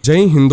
जय हिंद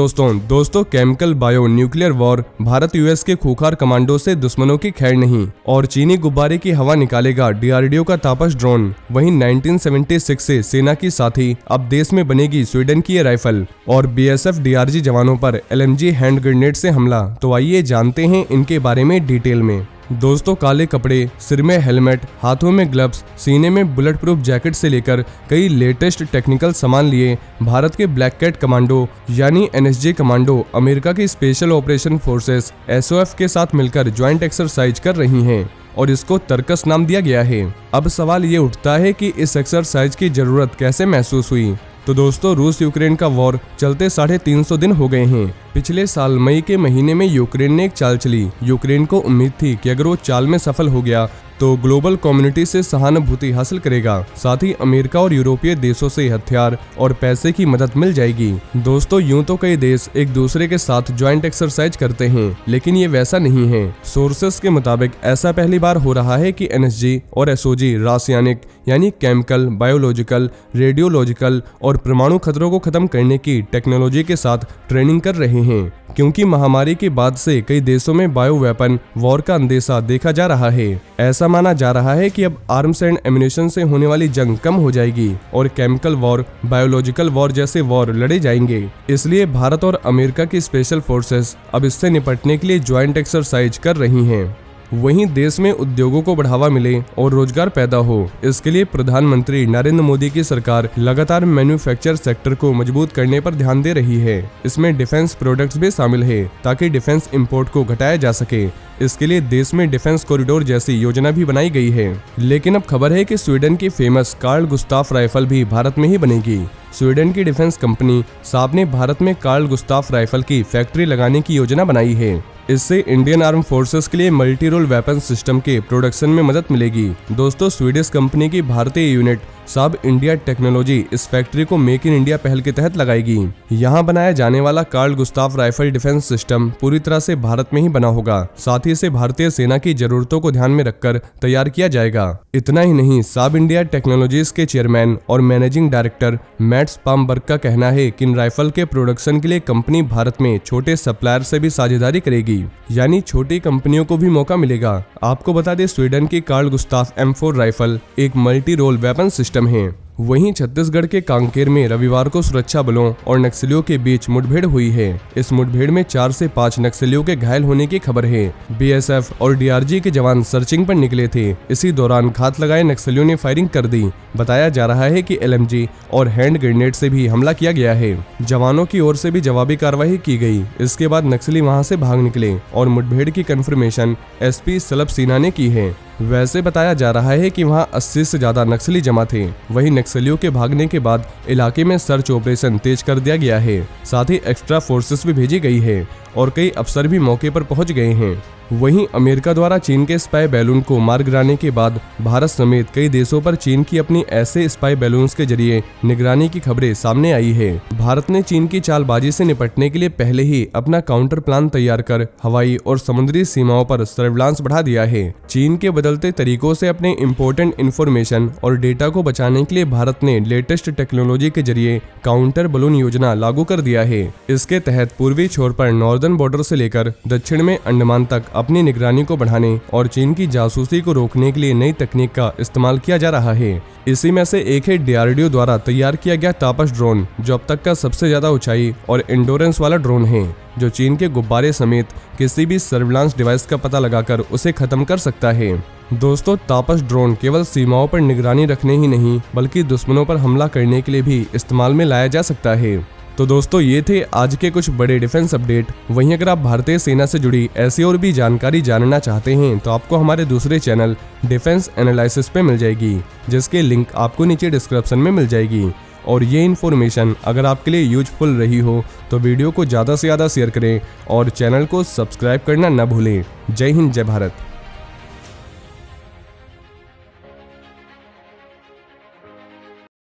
दोस्तों chemical bio nuclear war Bharat US के खूंखार कमांडो से दुश्मनों की खैर नहीं और चीनी गुब्बारे की हवा निकालेगा डीआरडीओ का तापस ड्रोन। वहीं 1976 से सेना की साथी अब देश में बनेगी स्वीडन की ये राइफल और बीएसएफ डीआरजी जवानों पर एलएमजी हैंड ग्रेनेड से हमला। तो आइए जानते हैं इनके बारे में डिटेल में। दोस्तों काले कपड़े, सिर में हेलमेट, हाथों में ग्लव्स, सीने में बुलेट प्रूफ जैकेट से लेकर कई लेटेस्ट टेक्निकल सामान लिए भारत के ब्लैक कैट कमांडो यानी एनएसजी कमांडो अमेरिका की स्पेशल ऑपरेशन फोर्सेस एसओएफ के साथ मिलकर ज्वाइंट एक्सरसाइज कर रही हैं और इसको तरकस नाम दिया गया है। अब सवाल ये उठता है कि इस एक्सरसाइज की जरूरत कैसे महसूस हुई। तो दोस्तों रूस यूक्रेन का वॉर चलते 350 दिन हो गए हैं। पिछले साल मई के महीने में यूक्रेन ने एक चाल चली। यूक्रेन को उम्मीद थी कि अगर वो चाल में सफल हो गया तो ग्लोबल कम्युनिटी से सहानुभूति हासिल करेगा, साथ ही अमेरिका और यूरोपीय देशों से हथियार और पैसे की मदद मिल जाएगी। दोस्तों यूं तो कई देश एक दूसरे के साथ ज्वाइंट एक्सरसाइज करते हैं, लेकिन ये वैसा नहीं है। सोर्सेस के मुताबिक ऐसा पहली बार हो रहा है कि एनएसजी और एसओजी रासायनिक यानी केमिकल, बायोलॉजिकल, रेडियोलॉजिकल और परमाणु खतरों को खत्म करने की टेक्नोलॉजी के साथ ट्रेनिंग कर रहे हैं, क्योंकि महामारी के बाद से कई देशों में बायो वेपन वॉर का अंदेशा देखा जा रहा है। ऐसा माना जा रहा है कि अब आर्म्स एंड एम्यूनिशन से होने वाली जंग कम हो जाएगी और केमिकल वॉर, बायोलॉजिकल वॉर जैसे वॉर लड़े जाएंगे। इसलिए भारत और अमेरिका की स्पेशल फोर्सेस अब इससे निपटने के लिए ज्वाइंट एक्सरसाइज कर रही हैं। वहीं देश में उद्योगों को बढ़ावा मिले और रोजगार पैदा हो, इसके लिए प्रधानमंत्री नरेंद्र मोदी की सरकार लगातार मैन्युफैक्चर सेक्टर को मजबूत करने पर ध्यान दे रही है। इसमें डिफेंस प्रोडक्ट्स भी शामिल है ताकि डिफेंस इंपोर्ट को घटाया जा सके। इसके लिए देश में डिफेंस कॉरिडोर जैसी योजना भी बनाई गई है। लेकिन अब खबर है कि स्वीडन की फेमस कार्ल गुस्ताफ राइफल भी भारत में ही बनेगी। स्वीडन की डिफेंस कंपनी साब ने भारत में कार्ल गुस्ताफ राइफल की फैक्ट्री लगाने की योजना बनाई है। इससे इंडियन आर्म फोर्सेस के लिए मल्टी रोल वेपन सिस्टम के प्रोडक्शन में मदद मिलेगी। दोस्तों स्वीडिश कंपनी की भारतीय यूनिट साब इंडिया टेक्नोलॉजी इस फैक्ट्री को मेक इन इंडिया पहल के तहत लगाएगी। यहाँ बनाया जाने वाला Carl Gustaf rifle defence system पूरी तरह से भारत में ही बना होगा। साथ ही इसे भारतीय सेना की जरूरतों को ध्यान में रखकर तैयार किया जाएगा। इतना ही नहीं, साब इंडिया टेक्नोलॉजीज के चेयरमैन और मैनेजिंग डायरेक्टर मैट स्पामबर्ग का कहना है कि इन राइफल के प्रोडक्शन के लिए कंपनी भारत में छोटे सप्लायर से भी साझेदारी करेगी, यानी छोटी कंपनियों को भी मौका मिलेगा। आपको बता दें स्वीडन की कार्ल गुस्ताफ M4 राइफल एक मल्टी रोल वेपन सिस्टम है। वहीं छत्तीसगढ़ के कांकेर में रविवार को सुरक्षा बलों और नक्सलियों के बीच मुठभेड़ हुई है। इस मुठभेड़ में 4 से 5 नक्सलियों के घायल होने की खबर है। बीएसएफ और डीआरजी के जवान सर्चिंग पर निकले थे। इसी दौरान घात लगाए नक्सलियों ने फायरिंग कर दी। बताया जा रहा है कि एलएमजी और हैंड ग्रेनेड से भी हमला किया गया है। जवानों की ओर से भी जवाबी कार्रवाई की गई। इसके बाद नक्सली वहां से भाग निकले और मुठभेड़ की कंफर्मेशन एसपी सलभ सिन्हा ने की है। वैसे बताया जा रहा है कि वहां 80 से ज्यादा नक्सली जमा थे। वहीं नक्सलियों के भागने के बाद इलाके में सर्च ऑपरेशन तेज कर दिया गया है। साथ ही एक्स्ट्रा फोर्सेस भी भेजी गई है और कई अफसर भी मौके पर पहुंच गए हैं। वहीं अमेरिका द्वारा चीन के स्पाई बैलून को मार गिराने के बाद भारत समेत कई देशों पर चीन की अपनी ऐसे स्पाई बैलून्स के जरिए निगरानी की खबरें सामने आई है। भारत ने चीन की चालबाजी से निपटने के लिए पहले ही अपना काउंटर प्लान तैयार कर हवाई और समुद्री सीमाओं पर सर्विलांस बढ़ा दिया है। चीन के बदलते तरीकों से अपने इम्पोर्टेंट इंफॉर्मेशन और डेटा को बचाने के लिए भारत ने लेटेस्ट टेक्नोलॉजी के जरिए काउंटर बलून योजना लागू कर दिया है। इसके तहत पूर्वी छोर पर नॉर्दर्न बॉर्डर से लेकर दक्षिण में अंडमान तक अपनी निगरानी को बढ़ाने और चीन की जासूसी को रोकने के लिए नई तकनीक का इस्तेमाल किया जा रहा है। इसी में से एक है डीआरडीओ द्वारा तैयार किया गया तापस ड्रोन, जो अब तक का सबसे ज्यादा ऊंचाई और इंडोरेंस वाला ड्रोन है, जो चीन के गुब्बारे समेत किसी भी सर्विलांस डिवाइस का पता लगाकर उसे खत्म कर सकता है। दोस्तों तापस ड्रोन केवल सीमाओं पर निगरानी रखने ही नहीं बल्कि दुश्मनों पर हमला करने के लिए भी इस्तेमाल में लाया जा सकता है। तो दोस्तों ये थे आज के कुछ बड़े डिफेंस अपडेट। वहीं अगर आप भारतीय सेना से जुड़ी ऐसी और भी जानकारी जानना चाहते हैं तो आपको हमारे दूसरे चैनल डिफेंस एनालिसिस पे मिल जाएगी, जिसके लिंक आपको नीचे डिस्क्रिप्शन में मिल जाएगी। और ये इन्फॉर्मेशन अगर आपके लिए यूजफुल रही हो तो वीडियो को ज़्यादा से ज़्यादा शेयर करें और चैनल को सब्सक्राइब करना न भूलें। जय हिंद, जय भारत।